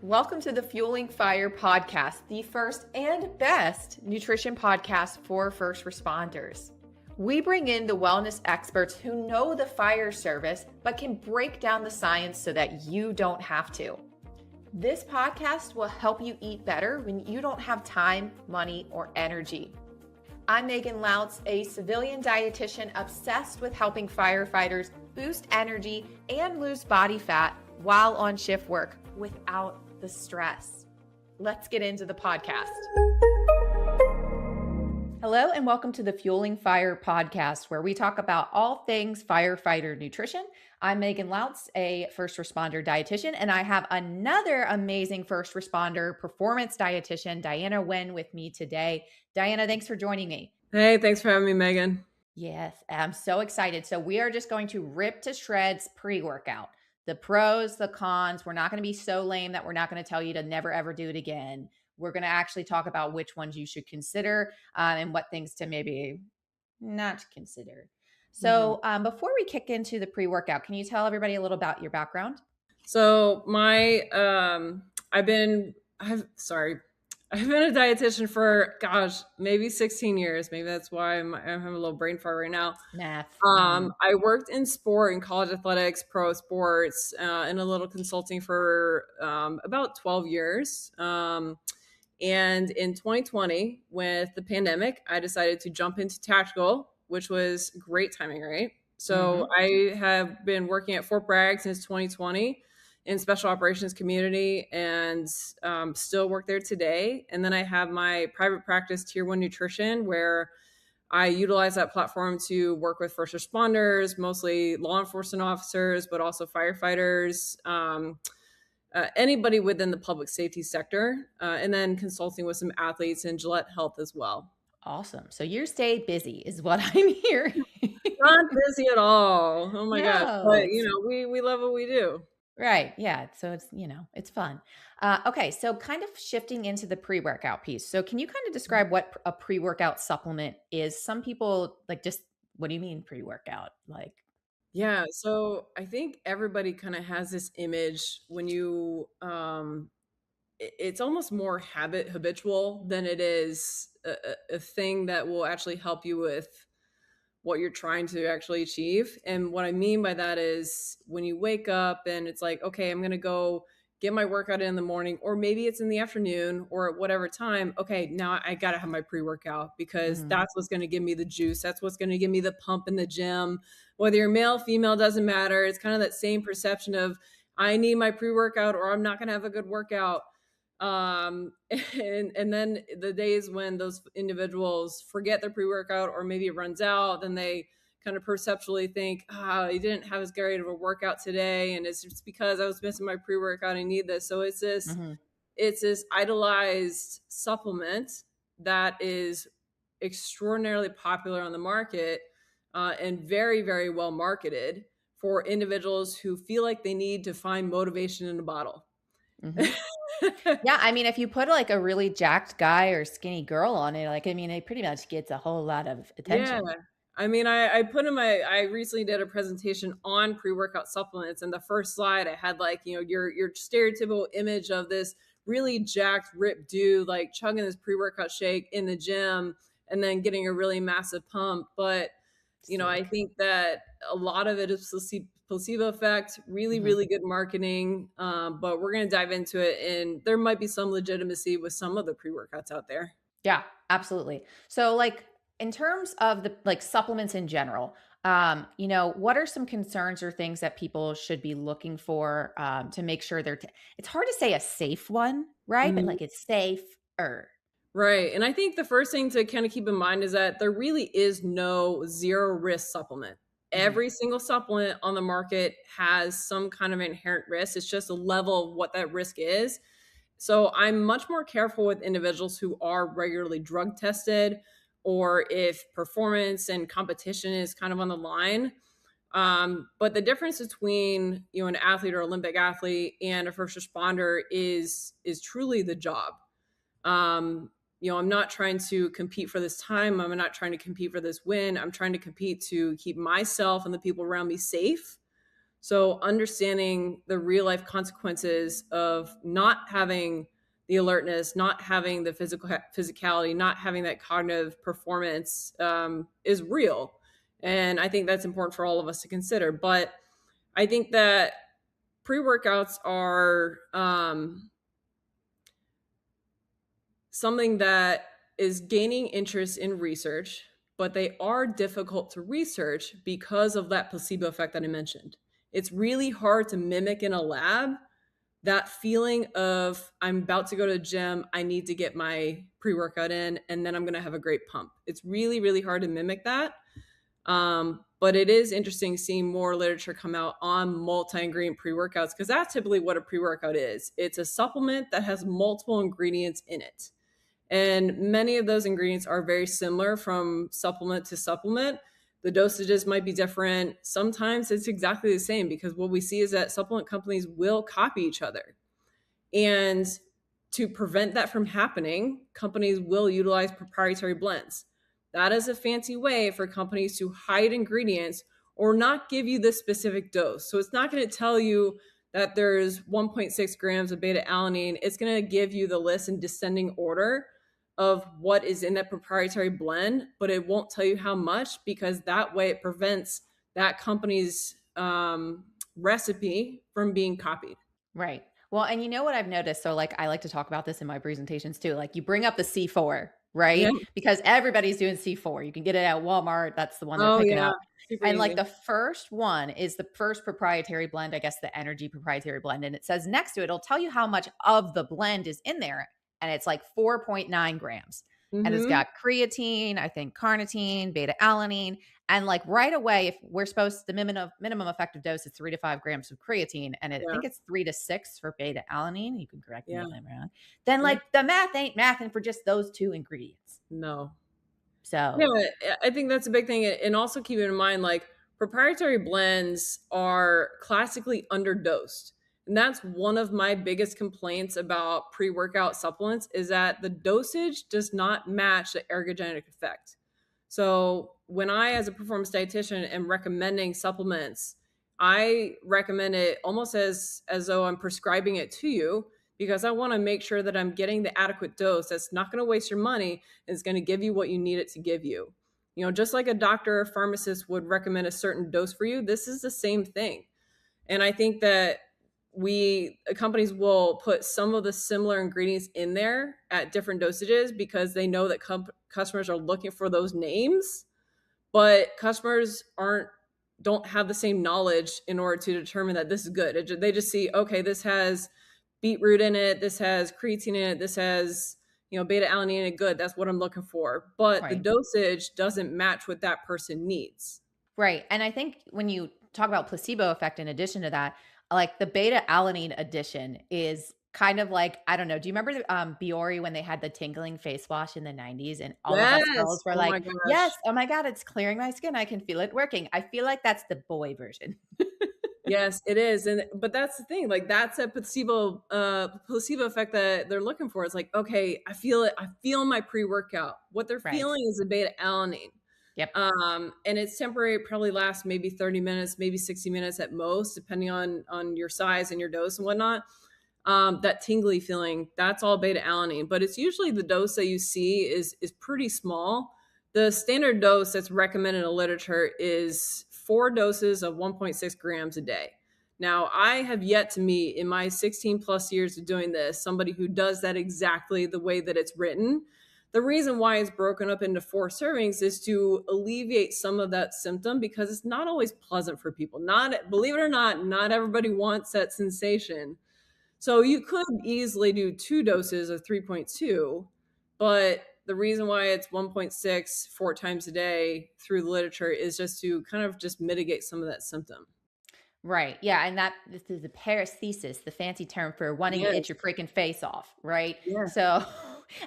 Welcome to the Fueling Fire podcast, the first and best nutrition podcast for first responders. We bring in the wellness experts who know the fire service, but can break down the science so that you don't have to. This podcast will help you eat better when you don't have time, money, or energy. I'm Megan Lautz, a civilian dietitian obsessed with helping firefighters boost energy and lose body fat while on shift work without the stress. Let's get into the podcast. Hello, and welcome to the Fueling Fire podcast, where we talk about all things firefighter nutrition. I'm Megan Lautz, a first responder dietitian, and I have another amazing first responder performance dietitian, Diana Nguyen, with me today. Diana, thanks for joining me. Hey, thanks for having me, Megan. Yes, I'm so excited. So we are just going to rip to shreds pre-workout. The pros, the cons. We're not going to be so lame that we're not going to tell you to never, ever do it again. We're going to actually talk about which ones you should consider and what things to maybe not consider. So before we kick into the pre-workout, can you tell everybody a little about your background? So I've been a dietitian for, maybe 16 years. Maybe that's why I'm having a little brain fart right now. Math. I worked in sport and college athletics, pro sports, and a little consulting for about 12 years. And in 2020, with the pandemic, I decided to jump into tactical, which was great timing, right? So I have been working at Fort Bragg since 2020 in special operations community and still work there today. And then I have my private practice, Tier 1 Nutrition, where I utilize that platform to work with first responders, mostly law enforcement officers, but also firefighters, anybody within the public safety sector, and then consulting with some athletes in Gillette Health as well. Awesome. So you stay busy is what I'm hearing. Not busy at all. Oh my gosh. But we love what we do. Right. Yeah. So it's fun. Okay. So kind of shifting into the pre-workout piece. So can you kind of describe what a pre-workout supplement is? Some people what do you mean pre-workout? Yeah. So I think everybody kind of has this image when you, it's almost more habitual than it is a thing that will actually help you with what you're trying to actually achieve. And what I mean by that is when you wake up and it's like, okay, I'm going to go get my workout in the morning, or maybe it's in the afternoon or at whatever time. Okay, now I got to have my pre-workout because that's what's going to give me the juice. That's what's going to give me the pump in the gym. Whether you're male, female, doesn't matter. It's kind of that same perception of I need my pre-workout or I'm not going to have a good workout. And then the days when those individuals forget their pre-workout or maybe it runs out, then they kind of perceptually think, you didn't have as great of a workout today, and it's just because I was missing my pre-workout. I need this. So it's this idolized supplement that is extraordinarily popular on the market and very, very well marketed for individuals who feel like they need to find motivation in a bottle. Yeah, I mean, if you put like a really jacked guy or skinny girl on it, it pretty much gets a whole lot of attention. Yeah. I mean, I recently did a presentation on pre-workout supplements, and the first slide I had your stereotypical image of this really jacked, ripped dude, like chugging this pre-workout shake in the gym and then getting a really massive pump. But, I think that a lot of it is placebo effect, really, really good marketing. But we're going to dive into it, and there might be some legitimacy with some of the pre-workouts out there. Yeah, absolutely. So in terms of the supplements in general, what are some concerns or things that people should be looking for to make sure it's hard to say a safe one, right? But it's safer. Right. And I think the first thing to kind of keep in mind is that there really is no zero risk supplement. Every single supplement on the market has some kind of inherent risk. It's just a level of what that risk is. So I'm much more careful with individuals who are regularly drug tested, or if performance and competition is kind of on the line. But the difference between an athlete or Olympic athlete and a first responder is truly the job. I'm not trying to compete for this time. I'm not trying to compete for this win. I'm trying to compete to keep myself and the people around me safe So understanding the real life consequences of not having the alertness, not having the physicality, not having that cognitive performance is real. And I think that's important for all of us to consider. But I think that pre-workouts are something that is gaining interest in research, but they are difficult to research because of that placebo effect that I mentioned. It's really hard to mimic in a lab that feeling of I'm about to go to the gym, I need to get my pre-workout in, and then I'm going to have a great pump. It's really, really hard to mimic that. But it is interesting seeing more literature come out on multi-ingredient pre-workouts because that's typically what a pre-workout is. It's a supplement that has multiple ingredients in it. And many of those ingredients are very similar from supplement to supplement. The dosages might be different. Sometimes it's exactly the same because what we see is that supplement companies will copy each other. And to prevent that from happening, companies will utilize proprietary blends. That is a fancy way for companies to hide ingredients or not give you the specific dose. So it's not going to tell you that there's 1.6 grams of beta-alanine. It's going to give you the list in descending order of what is in that proprietary blend, but it won't tell you how much because that way it prevents that company's recipe from being copied. Right. Well, and you know what I've noticed? So, like, I like to talk about this in my presentations too. Like, you bring up the C4, Yeah. right? Because everybody's doing C4. You can get it at Walmart. That's the one they're Oh, picking yeah. up. Super And like easy. the first one is the first proprietary blend, I guess the energy proprietary blend. And it says next to it, it'll tell you how much of the blend is in there. And it's like 4.9 grams. And it's Mhm. got creatine, I think carnitine, beta alanine, and like right away, if we're supposed the minimum effective dose is 3 to 5 grams of creatine, and I Yeah. think it's 3 to 6 for beta alanine. You can correct me Yeah. if I'm wrong. Then Yeah. like the math ain't mathing for just those two ingredients. No. Yeah, So I think that's a big thing, and also keep in mind, like, proprietary blends are classically underdosed, and that's one of my biggest complaints about pre-workout supplements is that the dosage does not match the ergogenic effect. So, when I, as a performance dietitian, am recommending supplements, I recommend it almost as though I'm prescribing it to you because I wanna make sure that I'm getting the adequate dose that's not gonna waste your money is going to give you what you need it to give you. You know, just like a doctor or pharmacist would recommend a certain dose for you, this is the same thing. And I think that companies will put some of the similar ingredients in there at different dosages because they know that customers are looking for those names, but customers don't have the same knowledge in order to determine that this is good. They just see, okay, this has beetroot in it, this has creatine in it, this has, beta alanine in it. Good, that's what I'm looking for. But the right. dosage doesn't match what that person needs. Right. And I think when you talk about placebo effect in addition to that, like the beta alanine addition is kind of like, I don't know. Do you remember the Biore when they had the tingling face wash in the 90s and all of us Yes. girls were Oh my like, yes, gosh. oh my God, it's clearing my skin. I can feel it working. I feel like that's the boy version. Yes, it is. But that's the thing. Like that's a placebo effect that they're looking for. It's like, okay, I feel it. I feel my pre-workout. What they're Right. feeling is a beta alanine. Yep. And it's temporary. It probably lasts maybe 30 minutes, maybe 60 minutes at most, depending on your size and your dose and whatnot. That tingly feeling, that's all beta alanine, but it's usually the dose that you see is pretty small. The standard dose that's recommended in the literature is 4 doses of 1.6 grams a day. Now, I have yet to meet in my 16 plus years of doing this somebody who does that exactly the way that it's written. The reason why it's broken up into 4 servings is to alleviate some of that symptom because it's not always pleasant for people. Not, believe it or not everybody wants that sensation. So you could easily do 2 doses of 3.2, but the reason why it's 1.6 4 times a day through the literature is just to kind of just mitigate some of that symptom. Right. Yeah. And this is a paresthesis, the fancy term for wanting to itch Yes. your freaking face off. Right. Yeah. So,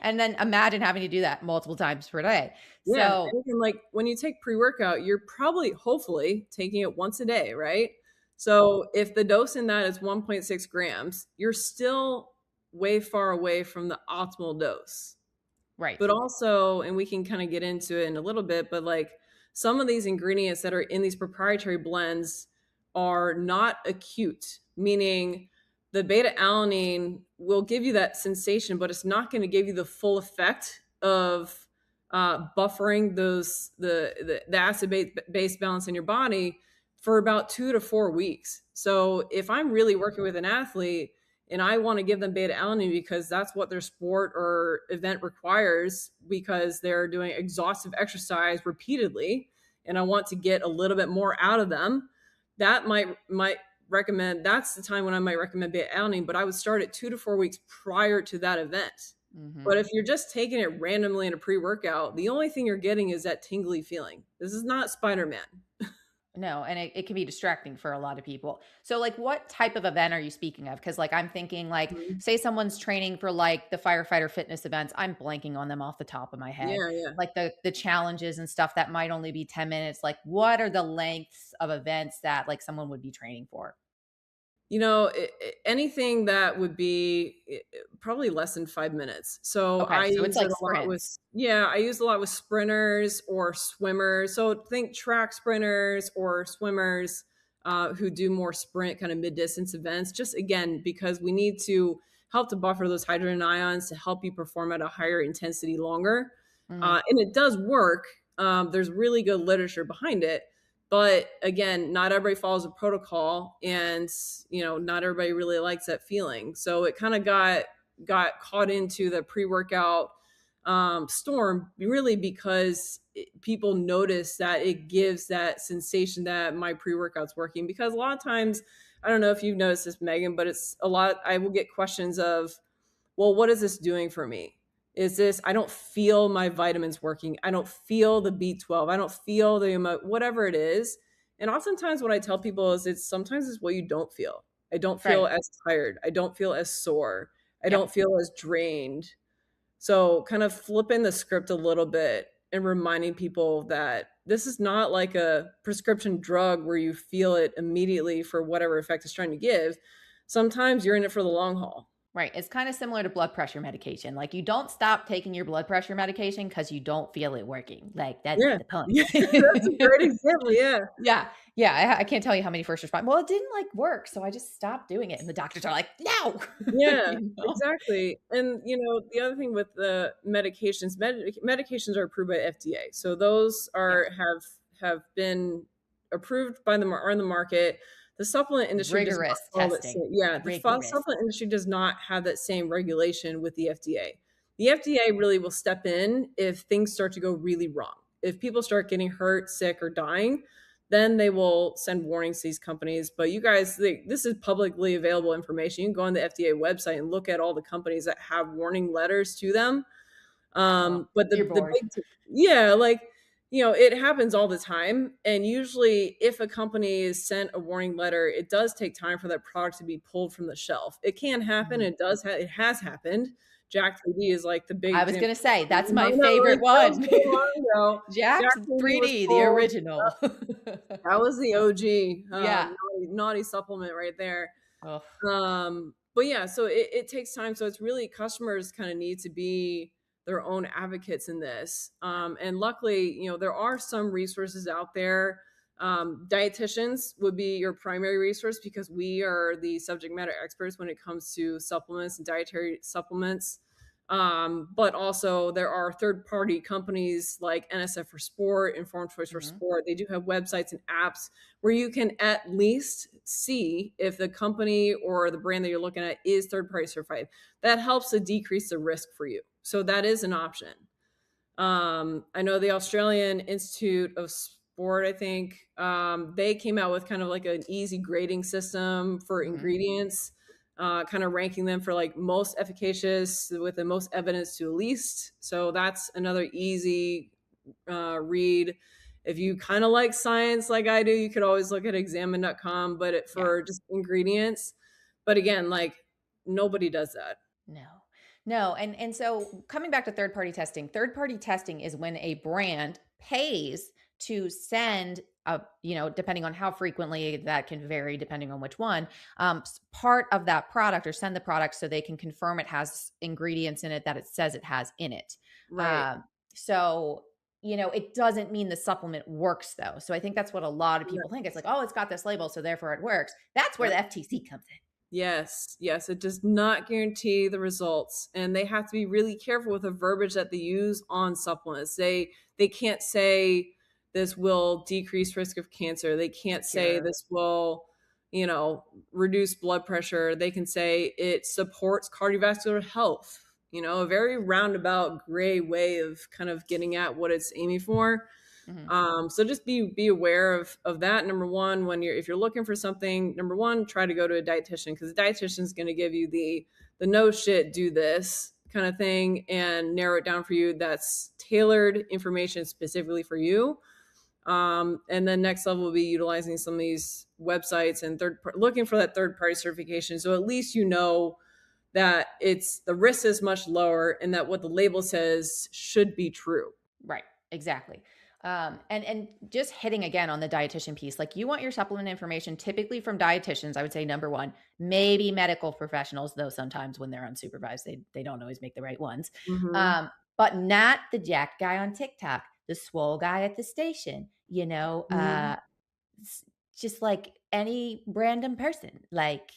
and then imagine having to do that multiple times per day. Yeah. So, And again, like when you take pre-workout, you're probably hopefully taking it once a day, right? So if the dose in that is 1.6 grams, you're still way far away from the optimal dose. right. But also, and we can kind of get into it in a little bit, but like some of these ingredients that are in these proprietary blends are not acute, meaning the beta alanine will give you that sensation, but it's not going to give you the full effect of buffering the acid base balance in your body for about 2 to 4 weeks. So if I'm really working with an athlete and I want to give them beta alanine because that's what their sport or event requires because they're doing exhaustive exercise repeatedly, and I want to get a little bit more out of them, that might recommend that's the time when I might recommend beta alanine, but I would start it 2 to 4 weeks prior to that event. But Hmm. if you're just taking it randomly in a pre-workout, the only thing you're getting is that tingly feeling. This is not Spider-Man. No, and it can be distracting for a lot of people. So, like, what type of event are you speaking of? Because, like, I'm thinking, like, Mhm. say someone's training for like the firefighter fitness events. I'm blanking on them off the top of my head. Yeah, yeah. Like the challenges and stuff that might only be 10 minutes. Like, what are the lengths of events that like someone would be training for? Anything that would be probably less than 5 minutes. So Okay, I so it's use it like a lot with, sprints. yeah, I use a lot with sprinters or swimmers. So think track sprinters or swimmers who do more sprint kind of mid distance events. Just again, because we need to help to buffer those hydrogen ions to help you perform at a higher intensity longer. Hmm. And it does work. There's really good literature behind it, but again, not everybody follows a protocol, and not everybody really likes that feeling. So it kind of got caught into the pre-workout storm, really because people notice that it gives that sensation that my pre-workout's working. Because a lot of times, I don't know if you've noticed this, Megan, but it's a lot. I will get questions of, well, what is this doing for me? Is this, I don't feel my vitamins working. I don't feel the B12. I don't feel the whatever it is. And oftentimes what I tell people is it's what you don't feel. I don't feel Right. as tired. I don't feel as sore. I Yep. don't feel as drained. So kind of flipping the script a little bit and reminding people that this is not like a prescription drug where you feel it immediately for whatever effect it's trying to give. Sometimes you're in it for the long haul. Right. It's kind of similar to blood pressure medication. Like, you don't stop taking your blood pressure medication because you don't feel it working. Like, that's Yeah. the point. Yeah, that's a great example, yeah. Yeah. Yeah. I can't tell you how many first respond. Well, it didn't like work. So I just stopped doing it. And the doctors are like, no. Yeah, You know? exactly, and, the other thing with the medications, medications are approved by FDA, so those Yeah. have been approved by the mar are in the market. The supplement industry does not Rigorous follow that testing. same, yeah, the Rigorous. supplement industry does not have that same regulation with the FDA. The FDA really will step in if things start to go really wrong. If people start getting hurt, sick, or dying, then they will send warnings to these companies. But you guys, this is publicly available information. You can go on the FDA website and look at all the companies that have warning letters to them. Oh, But you're the bored. yeah, like, it happens all the time. And usually, if a company is sent a warning letter, it does take time for that product to be pulled from the shelf. It can happen. Mhm. It has happened. Jack 3D is like the big I was example. going to say, that's I my know, like, favorite that was one. so long ago. Jack's Jack 3D was 3D, the pulled. original. That was the OG, Yeah. naughty supplement right there. Ugh. But yeah, so it takes time. So it's really customers kind of need to be their own advocates in this. And luckily, there are some resources out there. Dietitians would be your primary resource because we are the subject matter experts when it comes to supplements and dietary supplements. But also there are third party companies like NSF for Sport, Informed Choice for Mhm. Sport. They do have websites and apps where you can at least see if the company or the brand that you're looking at is third party certified. That helps to decrease the risk for you. So that is an option. I know the Australian Institute of Sport, I think, they came out with kind of like an easy grading system for Mhm. ingredients, kind of ranking them for like most efficacious with the most evidence to least. So that's another easy read. If you kind of like science like I do, you could always look at examine.com, but Yeah. for just ingredients. But again, like nobody does that. No. No, and so coming back to third party testing is when a brand pays to send a, depending on how frequently that can vary depending on which one, part of that product or send the product so they can confirm it has ingredients in it that it says it has in it. Right. Um, so it doesn't mean the supplement works though. So I think that's what a lot of people think. It's like, Yes. oh, it's got this label, so therefore it works. That's where Yep. the FTC comes in. Yes, yes, it does not guarantee the results, and they have to be really careful with the verbiage that they use on supplements. They can't say this will decrease risk of cancer. They can't say Cure. this will, reduce blood pressure. They can say it supports cardiovascular health. A very roundabout gray way of kind of getting at what it's aiming for. Mhm. So just be aware of that. Number one, if you're looking for something, number one, try to go to a dietitian, because the dietitian is going to give you the no shit, do this kind of thing and narrow it down for you. That's tailored information specifically for you. And then next level will be utilizing some of these websites and looking for that third party certification. So at least that the risk is much lower and that what the label says should be true. Right. Exactly. And just hitting again on the dietitian piece, like you want your supplement information typically from dietitians. I would say number one, maybe medical professionals, though sometimes when they're unsupervised, they don't always make the right ones. Hmm. But not the jacked guy on TikTok, the swole guy at the station, Hmm. just like any random person. Like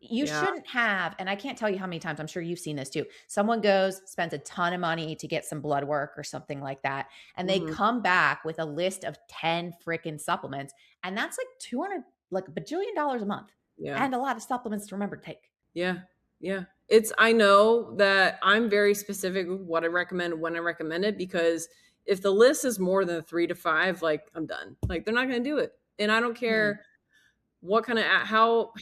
you Yeah. shouldn't have, and I can't tell you how many times, I'm sure you've seen this too. Someone goes, spends a ton of money to get some blood work or something like that, and they Hmm. come back with a list of 10 freaking supplements, and that's like 200, like a bajillion dollars a month, Yeah. and a lot of supplements to remember to take. Yeah. Yeah. I know that I'm very specific with what I recommend when I recommend it, because if the list is more than 3 to 5, like I'm done. Like they're not going to do it. And I don't Mhm. care what kind of, how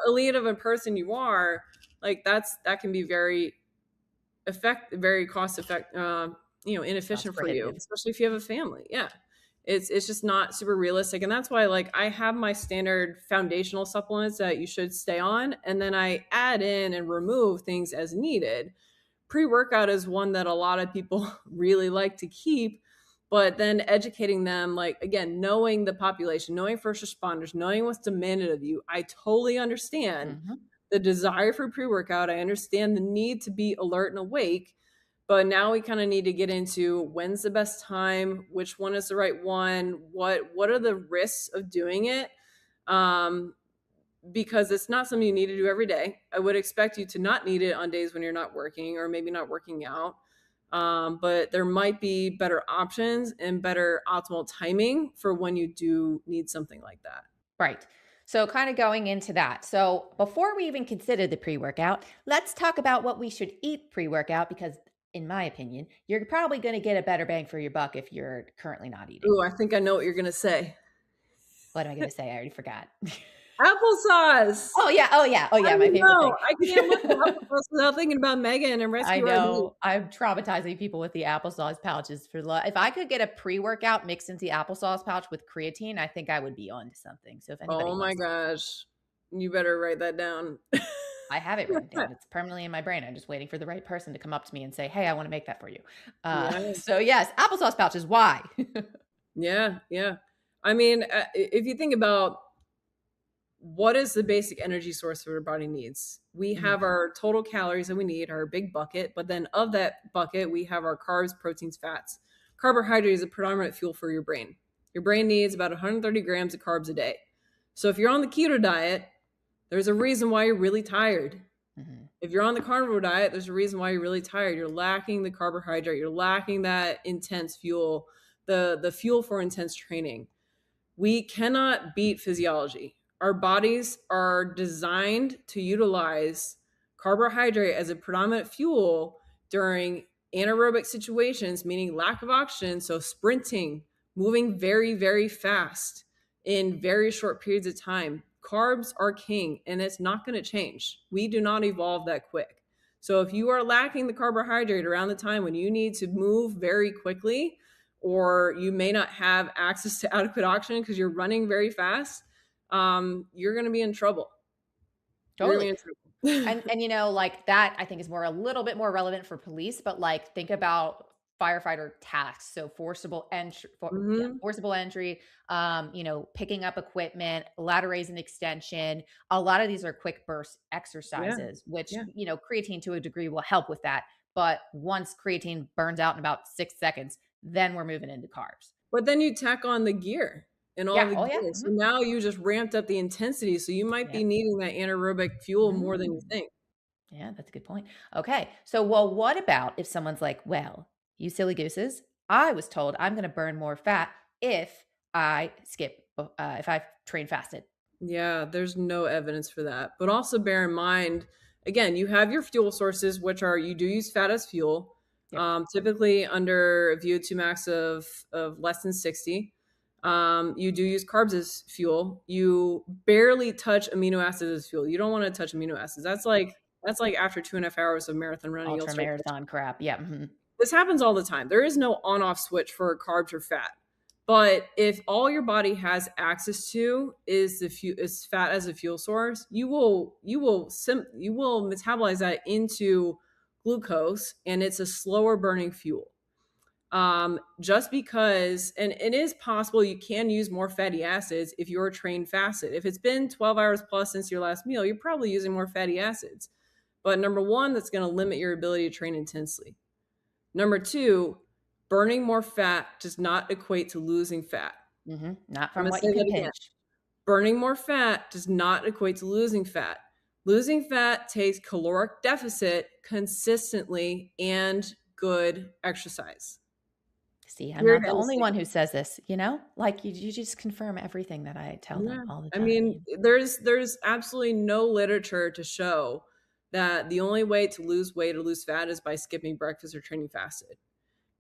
elite of a person you are. Like that can be very cost effect, Cost inefficient for you, prohibitive. especially if you have a family. Yeah. It's just not super realistic. And that's why, like, I have my standard foundational supplements that you should stay on. And then I add in and remove things as needed. Pre-workout is one that a lot of people really like to keep, but then educating them, like, again, knowing the population, knowing first responders, knowing what's demanded of you. I totally understand Mhm. the desire for pre-workout. I understand the need to be alert and awake, but now we kind of need to get into when's the best time, which one is the right one, what are the risks of doing it, um, because it's not something you need to do every day. I would expect you to not need it on days when you're not working or maybe not working out. But there might be better options and better optimal timing for when you do need something like that. Right. So, kind of going into that. So, before we even consider the pre workout, let's talk about what we should eat pre workout because, in my opinion, you're probably going to get a better bang for your buck if you're currently not eating. Ooh, I think I know what you're gonna say. What am I going to say? I already forgot. Applesauce. Oh, yeah. Oh, yeah. Oh, I yeah. My favorite know. thing. I can't look at applesauce without thinking about Megan and I Rescue Rosé. know I'm traumatizing people with the applesauce pouches for life. If I could get a pre workout mixed into the applesauce pouch with creatine, I think I would be on to something. So, if anybody Oh my wants to, gosh. You better write that down. I have it written down. It's permanently in my brain. I'm just waiting for the right person to come up to me and say, "Hey, I want to make that for you." Yeah. So yes, applesauce pouches. Why? Yeah, yeah. I mean, if you think about what is the basic energy source that our body needs, we Mhm, have our total calories that we need, our big bucket, but then of that bucket, we have our carbs, proteins, fats. Carbohydrate is a predominant fuel for your brain. Your brain needs about 130 grams of carbs a day. So if you're on the keto diet, there's a reason why you're really tired. mhm. If you're on the carnivore diet, there's a reason why you're really tired. You're lacking the carbohydrate, you're lacking that intense fuel, the fuel for intense training. We cannot beat physiology. Our bodies are designed to utilize carbohydrate as a predominant fuel during anaerobic situations, meaning lack of oxygen. So, sprinting, moving very, very fast in very short periods of time. Carbs are king, and it's not going to change. We do not evolve that quick. So, if you are lacking the carbohydrate around the time when you need to move very quickly, or you may not have access to adequate oxygen because you're running very fast, you're going to be in trouble. You're Totally. going to be in trouble. And like that I think is more a little bit more relevant for police, but like think about firefighter tasks. So forcible entry Hmm. forcible entry, picking up equipment, ladder raise and extension. A lot of these are quick burst Yeah, exercises, which, yeah, creatine to a degree will help with that. But once creatine burns out in about 6 seconds, then we're moving into carbs. But then you tack on the gear and all Yeah. the Oh, yeah. gear. So now you just ramped up the intensity. So you might be needing that anaerobic fuel more than you Mm. think. Yeah, that's a good point. Okay. So, well, what about if someone's like, well, you silly gooses, I was told I'm going to burn more fat if if I train fasted. Yeah, there's no evidence for that. But also bear in mind, again, you have your fuel sources, which are you do use fat as fuel, Yep. typically under a VO2 max of less than 60. You do use carbs as fuel. You barely touch amino acids as fuel. You don't want to touch amino acids. That's like after 2.5 hours of marathon running, you'll Ultra start. marathon crap. Yeah. This happens all the time. There is no on-off switch for carbs or fat. But if all your body has access to is fat as a fuel source, you will metabolize that into glucose, and it's a slower burning fuel. Just because, and it is possible you can use more fatty acids if you're trained fasted. If it's been 12 hours plus since your last meal, you're probably using more fatty acids. But number one, that's going to limit your ability to train intensely. Number two, burning more fat does not equate to losing fat. Not I'm from going to what say you can that again. pinch. Burning more fat does not equate to losing fat. Losing fat takes caloric deficit consistently and good exercise. See, I'm Here not it the is. only one who says this, like you just confirm everything that I tell them all the I time. mean, there's absolutely no literature to show that the only way to lose weight or lose fat is by skipping breakfast or training fasted.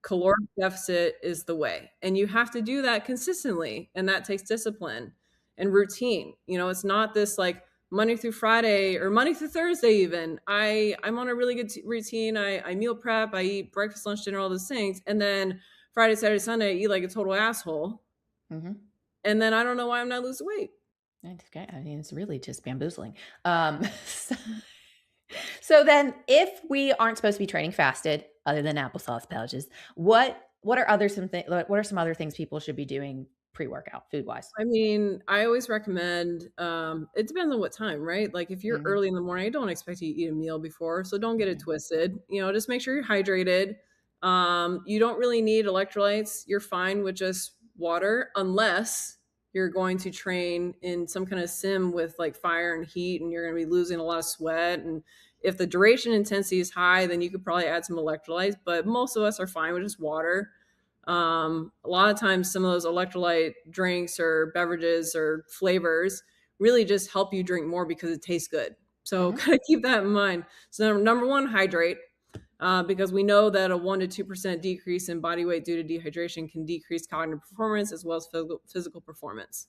Caloric deficit is the way. And you have to do that consistently. And that takes discipline and routine. It's not this like Monday through Friday or Monday through Thursday, even. I'm on a really good routine. I meal prep, I eat breakfast, lunch, dinner, all those things. And then Friday, Saturday, Sunday, I eat like a total asshole. Mm-hmm. And then I don't know why I'm not losing weight. That's okay. I mean, it's really just bamboozling. So then, if we aren't supposed to be training fasted, other than applesauce pouches, what are some other things people should be doing pre-workout food wise? I mean, I always recommend, it depends on what time, right? Like if you're early in the morning, I don't expect you to eat a meal before. So don't get it twisted. Just make sure you're hydrated. You don't really need electrolytes. You're fine with just water unless you're going to train in some kind of sim with like fire and heat and you're going to be losing a lot of sweat. And if the duration intensity is high, then you could probably add some electrolytes, but most of us are fine with just water. A lot of times some of those electrolyte drinks or beverages or flavors really just help you drink more because it tastes good. So kind of keep that in mind. So number one, hydrate. Because we know that a 1% to 2% decrease in body weight due to dehydration can decrease cognitive performance as well as physical performance.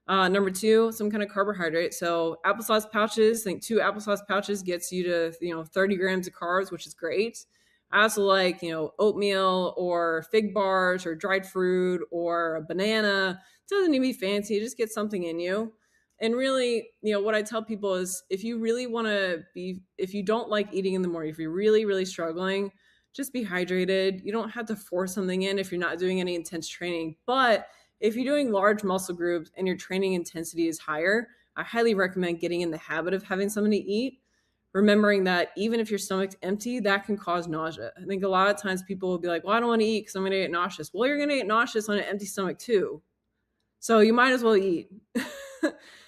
Number two, some kind of carbohydrate. So applesauce pouches, I think 2 applesauce pouches gets you to 30 grams of carbs, which is great. I also like oatmeal or fig bars or dried fruit or a banana. It doesn't need to be fancy. Just get something in you. And really, what I tell people is if you don't like eating in the morning, if you're really, really struggling, just be hydrated. You don't have to force something in if you're not doing any intense training. But if you're doing large muscle groups and your training intensity is higher, I highly recommend getting in the habit of having something to eat. Remembering that even if your stomach's empty, that can cause nausea. I think a lot of times people will be like, well, I don't want to eat because I'm going to get nauseous. Well, you're going to get nauseous on an empty stomach too. So you might as well eat.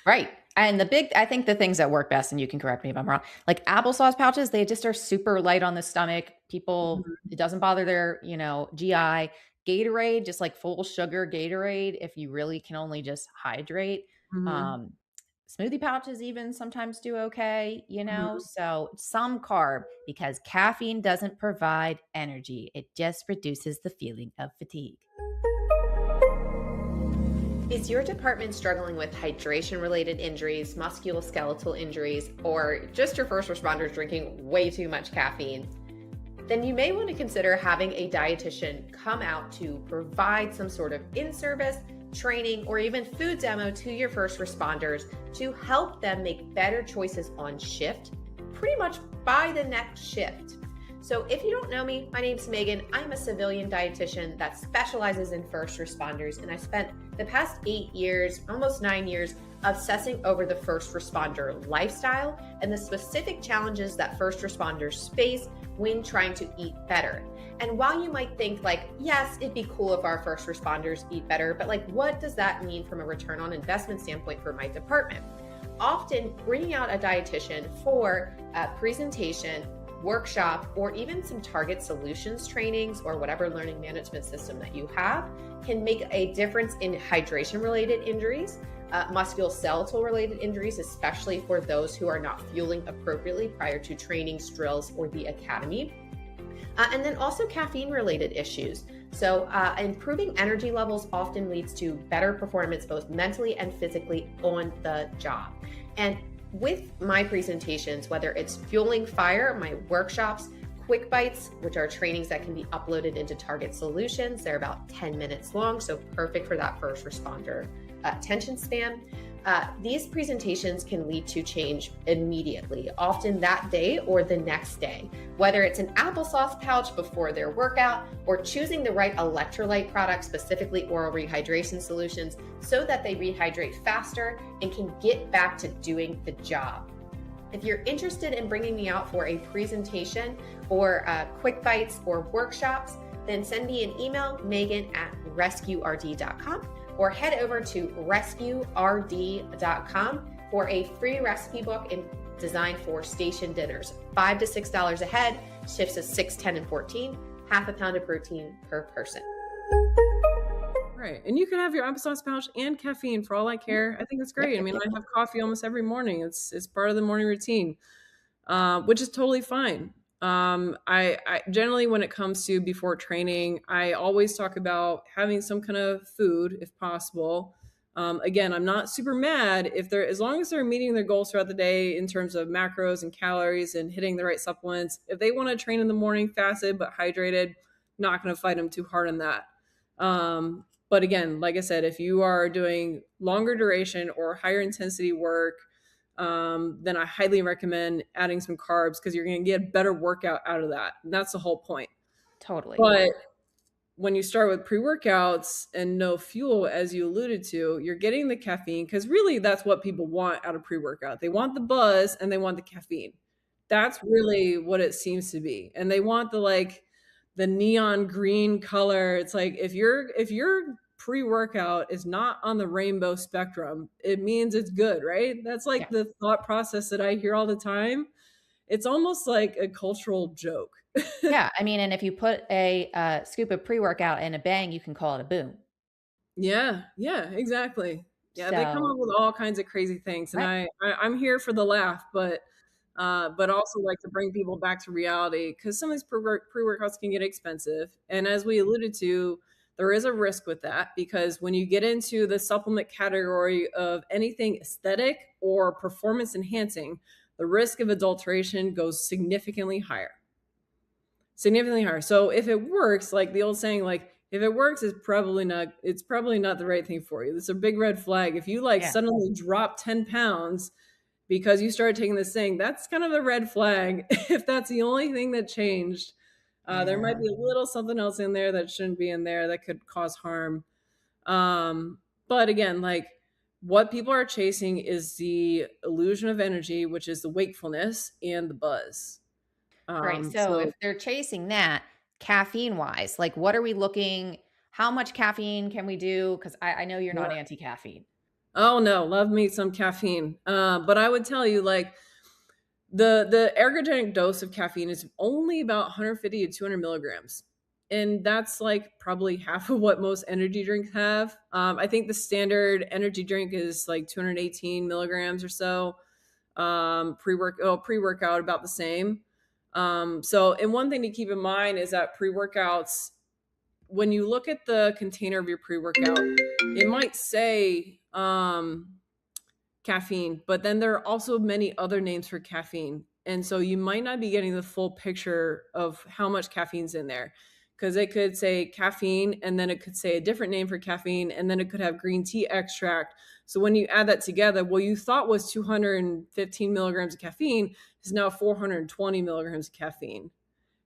Right. And I think the things that work best, and you can correct me if I'm wrong, like applesauce pouches, they just are super light on the stomach. People, it doesn't bother their, GI. Gatorade, just like full sugar Gatorade, if you really can only just hydrate. Smoothie pouches even sometimes do okay, so some carb because caffeine doesn't provide energy. It just reduces the feeling of fatigue. Is your department struggling with hydration-related injuries, musculoskeletal injuries, or just your first responders drinking way too much caffeine? Then you may want to consider having a dietitian come out to provide some sort of in-service, training, or even food demo to your first responders to help them make better choices on shift, pretty much by the next shift. So if you don't know me, my name's Megan. I'm a civilian dietitian that specializes in first responders, and I spent the past 8 years, almost 9 years, obsessing over the first responder lifestyle and the specific challenges that first responders face when trying to eat better. And while you might think like, yes, it'd be cool if our first responders eat better, but like, what does that mean from a return on investment standpoint for my department? Often bringing out a dietitian for a presentation, workshop, or even some target solutions trainings or whatever learning management system that you have can make a difference in hydration related injuries, musculoskeletal related injuries, especially for those who are not fueling appropriately prior to trainings, drills, or the academy. And then also caffeine related issues. So improving energy levels often leads to better performance, both mentally and physically on the job. And with my presentations, whether it's Fueling Fire, my workshops, Quick Bites, which are trainings that can be uploaded into Target Solutions. They're about 10 minutes long, so perfect for that first responder attention span. These presentations can lead to change immediately, often that day or the next day, whether it's an applesauce pouch before their workout or choosing the right electrolyte product, specifically oral rehydration solutions, so that they rehydrate faster and can get back to doing the job. If you're interested in bringing me out for a presentation or quick bites or workshops, then send me an email, megan@rescuerd.com, or head over to rescuerd.com for a free recipe book designed for station dinners. $5 to $6 a head, shifts of 6, 10, and 14, half a pound of protein per person. Right. And you can have your applesauce pouch and caffeine for all I care. I think it's great. I mean, I have coffee almost every morning. It's part of the morning routine, which is totally fine. I generally, when it comes to before training, I always talk about having some kind of food if possible. Again, I'm not super mad if they're, as long as they're meeting their goals throughout the day in terms of macros and calories and hitting the right supplements. If they want to train in the morning fasted but hydrated, not going to fight them too hard on that. But again, like I said, if you are doing longer duration or higher intensity work, then I highly recommend adding some carbs because you're going to get a better workout out of that. And that's the whole point. Totally. But when you start with pre-workouts and no fuel, as you alluded to, you're getting the caffeine because really that's what people want out of pre-workout. They want the buzz and they want the caffeine. That's really what it seems to be. And they want the neon green color. It's like if your pre-workout is not on the rainbow spectrum, it means it's good, right? That's like the thought process that I hear all the time. It's almost like a cultural joke. Yeah, I mean, and if you put a scoop of pre-workout in a Bang, you can call it a boom. Yeah, exactly. Yeah, they come So, up with all kinds of crazy things, and right. I'm here for the laugh, but also like to bring people back to reality because some of these pre-workouts can get expensive. And as we alluded to, there is a risk with that because when you get into the supplement category of anything aesthetic or performance enhancing, the risk of adulteration goes significantly higher. Significantly higher. So if it works, like the old saying, like if it works, it's probably not the right thing for you. It's a big red flag. If you suddenly drop 10 pounds because you started taking this thing, that's kind of a red flag. If that's the only thing that changed, there might be a little something else in there that shouldn't be in there that could cause harm. But again, like what people are chasing is the illusion of energy, which is the wakefulness and the buzz. Right. So if they're chasing that caffeine wise, like what are we looking, how much caffeine can we do? Because I know you're not anti-caffeine. Oh no, love me some caffeine. But I would tell you, like the ergogenic dose of caffeine is only about 150 to 200 milligrams, and that's like probably half of what most energy drinks have. I think the standard energy drink is like 218 milligrams or so. Pre-workout about the same. And one thing to keep in mind is that pre-workouts, when you look at the container of your pre-workout, it might say caffeine, but then there are also many other names for caffeine. And so you might not be getting the full picture of how much caffeine's in there because it could say caffeine and then it could say a different name for caffeine and then it could have green tea extract. So when you add that together, what you thought was 215 milligrams of caffeine is now 420 milligrams of caffeine.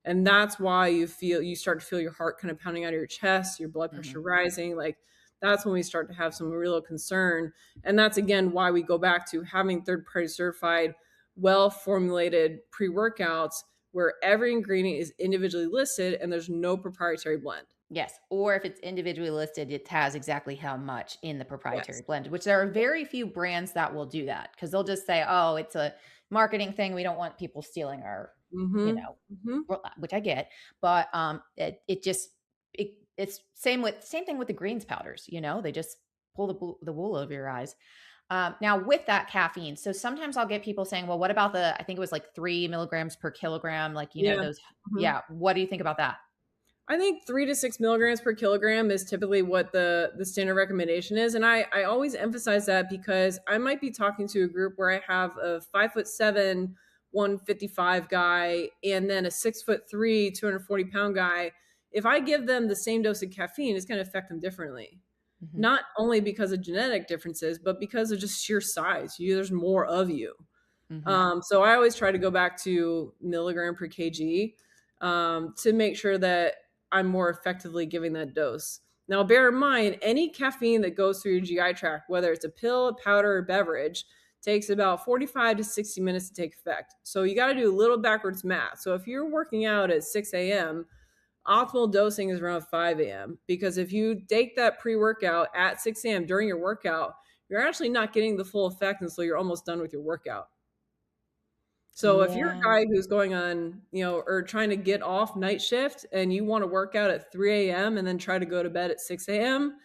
And that's why you start to feel your heart kind of pounding out of your chest, your blood pressure rising. Like that's when we start to have some real concern. And that's again why we go back to having third-party certified, well-formulated pre-workouts where every ingredient is individually listed and there's no proprietary blend. Yes, or if it's individually listed, it has exactly how much in the Yes. proprietary blend, which there are very few brands that will do that because they'll just say, "Oh, it's a marketing thing. We don't want people stealing our, you Mhm. know," Mhm. well, which I get, but it just it's same thing with the greens powders. They just pull the wool over your eyes. Now with that caffeine, so sometimes I'll get people saying, "Well, what about I think it was like 3 milligrams per kilogram, like Yeah. those." Mhm. Yeah, what do you think about that? I think 3 to 6 milligrams per kilogram is typically what the standard recommendation is, and I always emphasize that because I might be talking to a group where I have a 5'7", 155 guy, and then a 6'3", 240-pound guy. If I give them the same dose of caffeine, it's going to affect them differently. Mhm, Not only because of genetic differences, but because of just sheer size. There's more of you. mhm. So I always try to go back to milligram per kg to make sure that I'm more effectively giving that dose. Now, bear in mind, any caffeine that goes through your GI tract, whether it's a pill, a powder, or beverage, takes about 45 to 60 minutes to take effect. So you got to do a little backwards math. So if you're working out at 6 a.m., optimal dosing is around 5 a.m. Because if you take that pre workout at 6 a.m. during your workout, you're actually not getting the full effect until you're almost done with your workout. So if you're a Yeah. guy who's going on, or trying to get off night shift and you want to work out at 3 a.m. and then try to go to bed at 6 a.m.,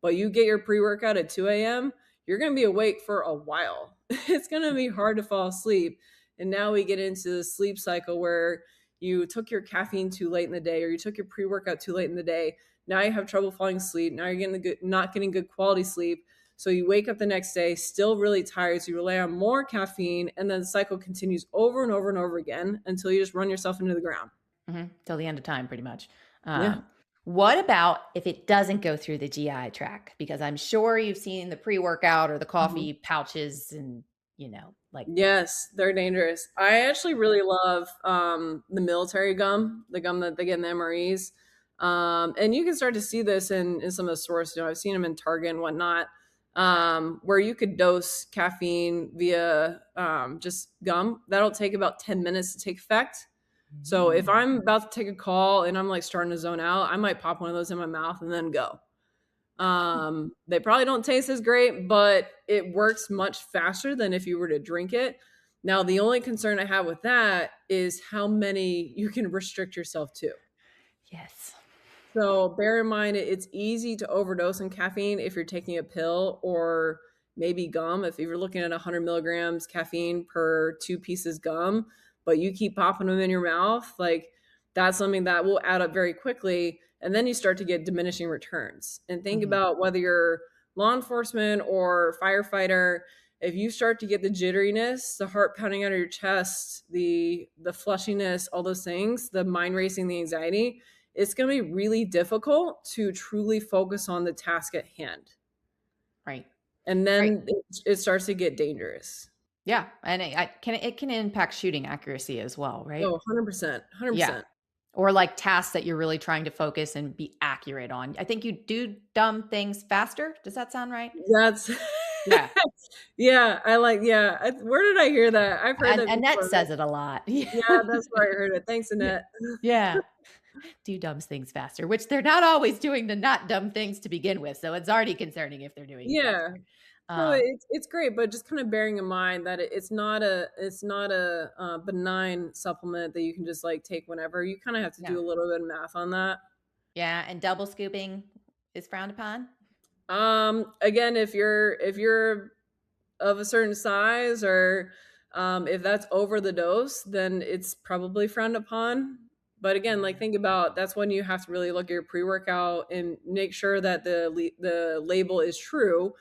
but you get your pre workout at 2 a.m., you're going to be awake for a while. It's going to be hard to fall asleep. And now we get into the sleep cycle where you took your caffeine too late in the day or you took your pre workout too late in the day. Now you have trouble falling asleep. Now you're not getting good quality sleep. So you wake up the next day still really tired. So you rely on more caffeine, and then the cycle continues over and over and over again until you just run yourself into the ground. Till the end of time, pretty much. Yeah. What about if it doesn't go through the GI tract? Because I'm sure you've seen the pre-workout or the Mhm. coffee pouches and, like Yes, they're dangerous. I actually really love the military gum, the gum that they get in the MREs. And you can start to see this in some of the stores. I've seen them in Target and whatnot, where you could dose caffeine via just gum. That'll take about 10 minutes to take effect. So if Mm. I'm about to take a call and I'm like starting to zone out, I might pop one of those in my mouth and then go. They probably don't taste as great, but it works much faster than if you were to drink it. Now, the only concern I have with that is how many you can restrict yourself to. Yes. So bear in mind, it's easy to overdose on caffeine if you're taking a pill or maybe gum. If you're looking at 100 milligrams caffeine per 2 pieces gum, but you keep popping them in your mouth, like that's something that will add up very quickly. And then you start to get diminishing returns. And think Mhm. about whether you're law enforcement or firefighter. If you start to get the jitteriness, the heart pounding out of your chest, the flushiness, all those things, the mind racing, the anxiety, it's going to be really difficult to truly focus on the task at hand. Right. And Right. then it starts to get dangerous. Yeah, and it can impact shooting accuracy as well, Oh, right? 100%, Yeah. 100%. Or like tasks that you're really trying to focus and be accurate on. I think you do dumb things faster. Does that sound right? That's Yeah. yeah, where did I hear that? I've heard And that Annette before. says it a lot. Yeah, that's where I heard it. Thanks, Yeah. Annette. Yeah. Do dumb things faster, which they're not always doing the not dumb things to begin with, so it's already concerning if they're doing it Yeah. faster. So Um, it's great, but just kind of bearing in mind that it's not a benign supplement that you can just like take whenever. You kind of have to do no. a little bit of math on that. Yeah, and double scooping is frowned upon? Again, if you're of a certain size or if that's over the dose, then it's probably frowned upon. But again, like Yeah. think about that's when you have to really look at your pre-workout and make sure that the label is true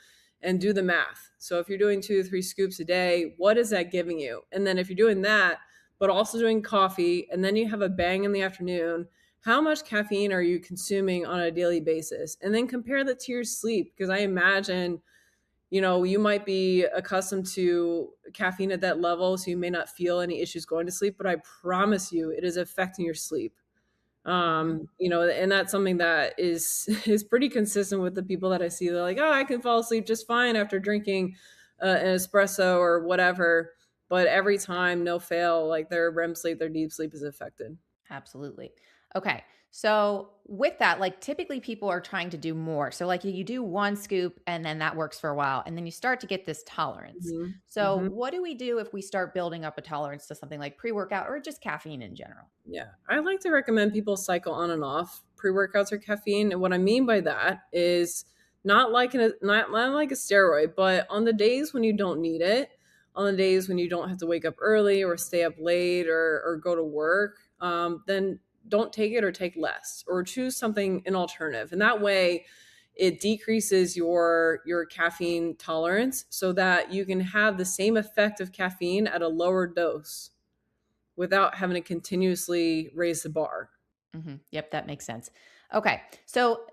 and do the math. So if you're doing 2 to 3 scoops a day, what is that giving you? And then if you're doing that, but also doing coffee, and then you have a bang in the afternoon, how much caffeine are you consuming on a daily basis? And then compare that to your sleep, because I imagine you might be accustomed to caffeine at that level, so you may not feel any issues going to sleep, but I promise you it is affecting your sleep. Mhm. And that's something that is is pretty consistent with the people that I see. They're like, oh, I can fall asleep just fine after drinking an espresso or whatever. but every time, no fail, like their REM sleep, their deep sleep is affected. Absolutely. Okay. So with that, like typically people are trying to do more. So like you do one scoop and then that works for a while and then you start to get this tolerance. Mhm, So mhm. what do we do if we start building up a tolerance to something like pre-workout or just caffeine in general? Yeah, I like to recommend people cycle on and off pre-workouts or caffeine, and what I mean by that is not like a steroid, but on the days when you don't need it, on the days when you don't have to wake up early or stay up late or go to work, then don't take it or take less or choose something an alternative, and that way it decreases your caffeine tolerance so that you can have the same effect of caffeine at a lower dose without having to continuously raise the bar. Yep, that makes sense. Okay. So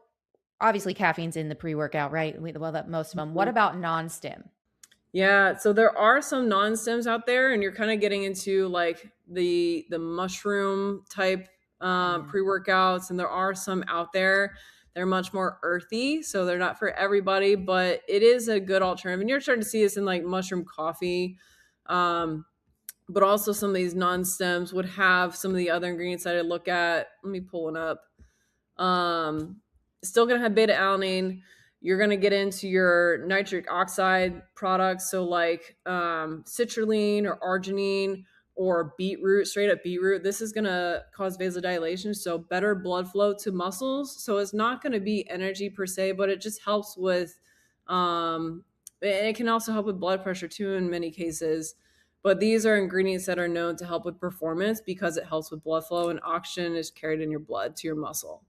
obviously caffeine's in the pre-workout, right? Well, that most of them. What Mhm. about non-stim? Yeah, so there are some non-stems out there, and you're kind of getting into like the mushroom type Mhm. pre-workouts, and there are some out there. They're much more earthy, so they're not for everybody, but it is a good alternative. And you're starting to see this in like mushroom coffee. Um, but also some of these non-stems would have some of the other ingredients that I look at. Let me pull one up. Um, Still gonna have beta-alanine. You're gonna get into your nitric oxide products, so like citrulline or arginine or beetroot, straight up beetroot. This is gonna cause vasodilation, so better blood flow to muscles. So it's not gonna be energy per se, but it just helps with and it can also help with blood pressure too in many cases. But these are ingredients that are known to help with performance because it helps with blood flow and oxygen is carried in your blood to your muscle.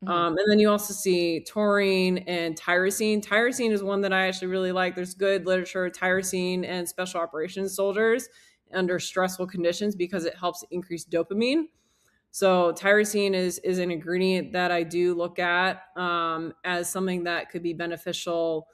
Mhm. And then you also see taurine and tyrosine. Tyrosine is one that I actually really like. There's good literature, tyrosine and special operations soldiers under stressful conditions because it helps increase dopamine. So tyrosine is an ingredient that I do look at as something that could be beneficial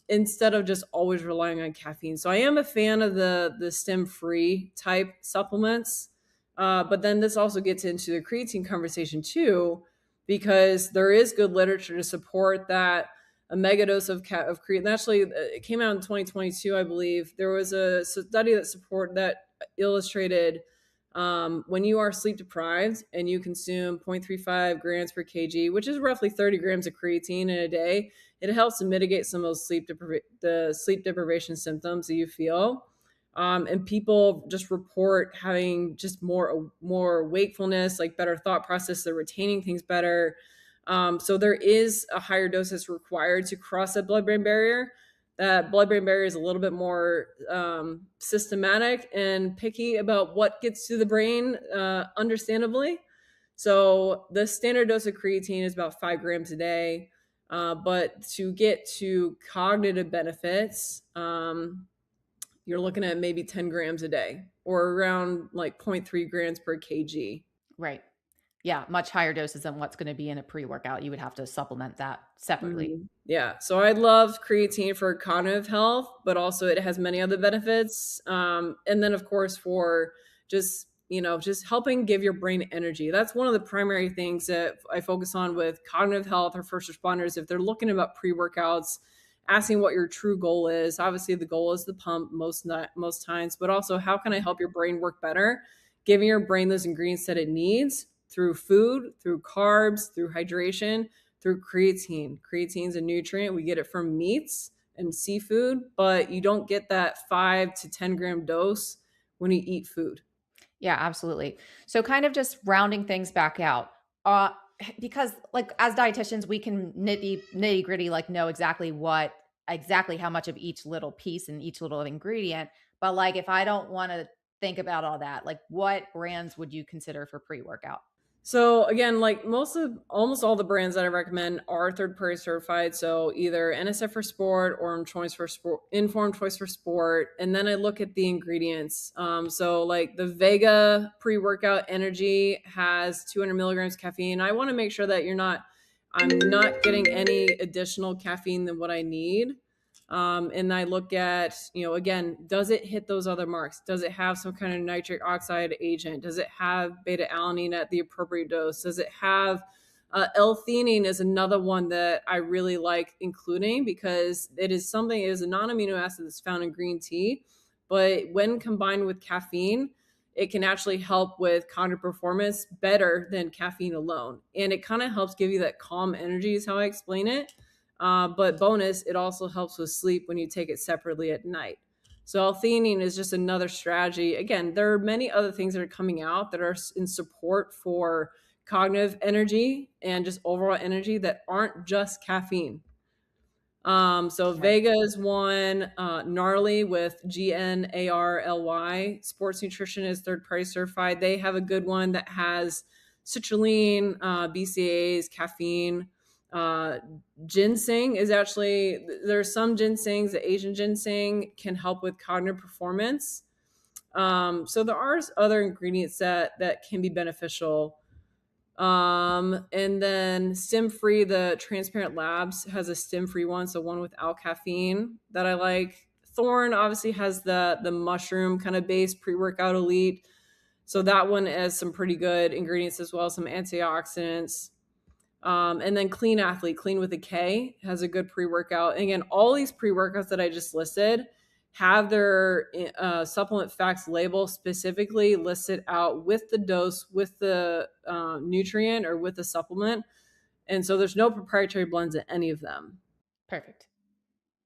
instead of just always relying on caffeine. So I am a fan of the stem free type supplements, but then this also gets into the creatine conversation too, because there is good literature to support that a megadose of creatine. Actually, it came out in 2022, I believe. There was a study that illustrated when you are sleep deprived and you consume 0.35 grams per kg, which is roughly 30 grams of creatine in a day, it helps to mitigate some of those the sleep deprivation symptoms that you feel. And people just report having just more wakefulness, like better thought process. They're retaining things better. So there is a higher dose that's required to cross that blood-brain barrier. That blood-brain barrier is a little bit more systematic and picky about what gets to the brain, understandably. So the standard dose of creatine is about 5 grams a day. But to get to cognitive benefits, you're looking at maybe 10 grams a day or around like zero point 0.3 grams per kg. Right. Yeah, much higher doses than what's going to be in a pre-workout. You would have to supplement that separately. Yeah. So I love creatine for cognitive health, but also it has many other benefits. And then, of course, for just helping give your brain energy. That's one of the primary things that I focus on with cognitive health or first responders. If they're looking about pre workouts, asking what your true goal is. Obviously, the goal is the pump most times, but also how can I help your brain work better? Giving your brain those ingredients that it needs through food, through carbs, through hydration, through creatine. Creatine is a nutrient. We get it from meats and seafood, but you don't get that 5 to 10 gram dose when you eat food. Yeah, absolutely. So kind of just rounding things back out. Uh because like as dietitians, we can nitty gritty like know exactly how much of each little piece and each little ingredient. But like if I don't want to think about all that, like what brands would you consider for pre-workout? So again, like almost all the brands that I recommend are third party certified. So either NSF for sport or informed choice for sport. And then I look at the ingredients. So like the Vega pre-workout energy has 200 milligrams caffeine. I want to make sure that I'm not getting any additional caffeine than what I need. And I look at, again, does it hit those other marks? Does it have some kind of nitric oxide agent? Does it have beta-alanine at the appropriate dose? Does it have L-theanine is another one that I really like including because it is a non-amino acid that's found in green tea, but when combined with caffeine, it can actually help with cognitive performance better than caffeine alone. And it kind of helps give you that calm energy, is how I explain it. But bonus, it also helps with sleep when you take it separately at night. So L-theanine is just another strategy. Again, there are many other things that are coming out that are in support for cognitive energy and just overall energy that aren't just caffeine. So Right. Vega is one, Gnarly with GNARLY. Sports Nutrition is third party certified. They have a good one that has citrulline, BCAAs, caffeine. Uh, Ginseng is actually, there's some ginsengs, the Asian ginseng can help with cognitive performance. So there are other ingredients that can be beneficial. And then Stim Free, the Transparent Labs has a Stim Free one, so one without caffeine that I like. Thorn obviously has the mushroom kind of based pre-workout elite. So that one has some pretty good ingredients as well, some antioxidants. And then Clean Athlete, Clean with a K, has a good pre-workout. And again, all these pre-workouts that I just listed have their supplement facts label specifically listed out with the dose, with the nutrient, or with the supplement. And so there's no proprietary blends in any of them. Perfect.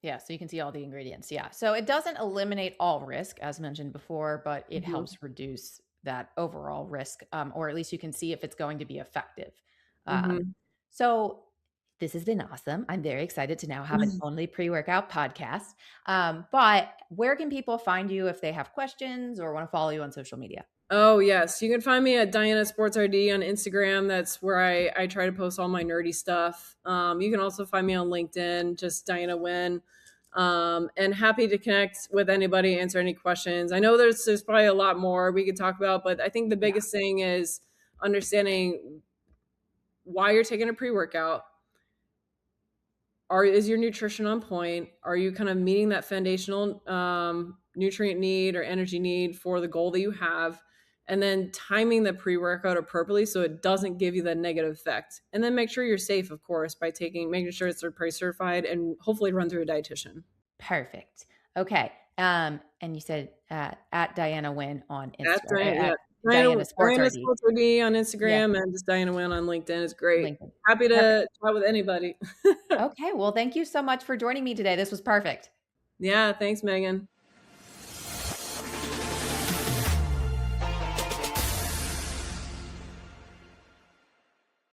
Yeah, so you can see all the ingredients. Yeah. So it doesn't eliminate all risk, as mentioned before, but it Mm-hmm. helps reduce that overall risk, or at least you can see if it's going to be effective. Um, Mm-hmm. so this has been awesome. I'm very excited to now have an only pre-workout podcast. But where can people find you if they have questions or want to follow you on social media? Oh, yes. You can find me at Diana Sports RD on Instagram. That's where I try to post all my nerdy stuff. You can also find me on LinkedIn, just Diana Nguyen. And happy to connect with anybody, answer any questions. I know there's probably a lot more we could talk about, but I think the Yeah, biggest thing is understanding why you're taking a pre-workout. Is your nutrition on point? Are you kind of meeting that foundational nutrient need or energy need for the goal that you have? And then timing the pre-workout appropriately so it doesn't give you that negative effect. And then make sure you're safe, of course, by making sure it's third party certified and hopefully run through a dietitian. perfect. Okay. And you said at Diana Wynn on That's Instagram, Diana, yeah. at Diana Sports Diana RD. Sports RD on Yeah, Instagram and just Diana Wynn on LinkedIn is great. LinkedIn. Happy Perfect. to chat with anybody. Okay. Well, thank you so much for joining me today. This was perfect. Yeah, thanks, Megan.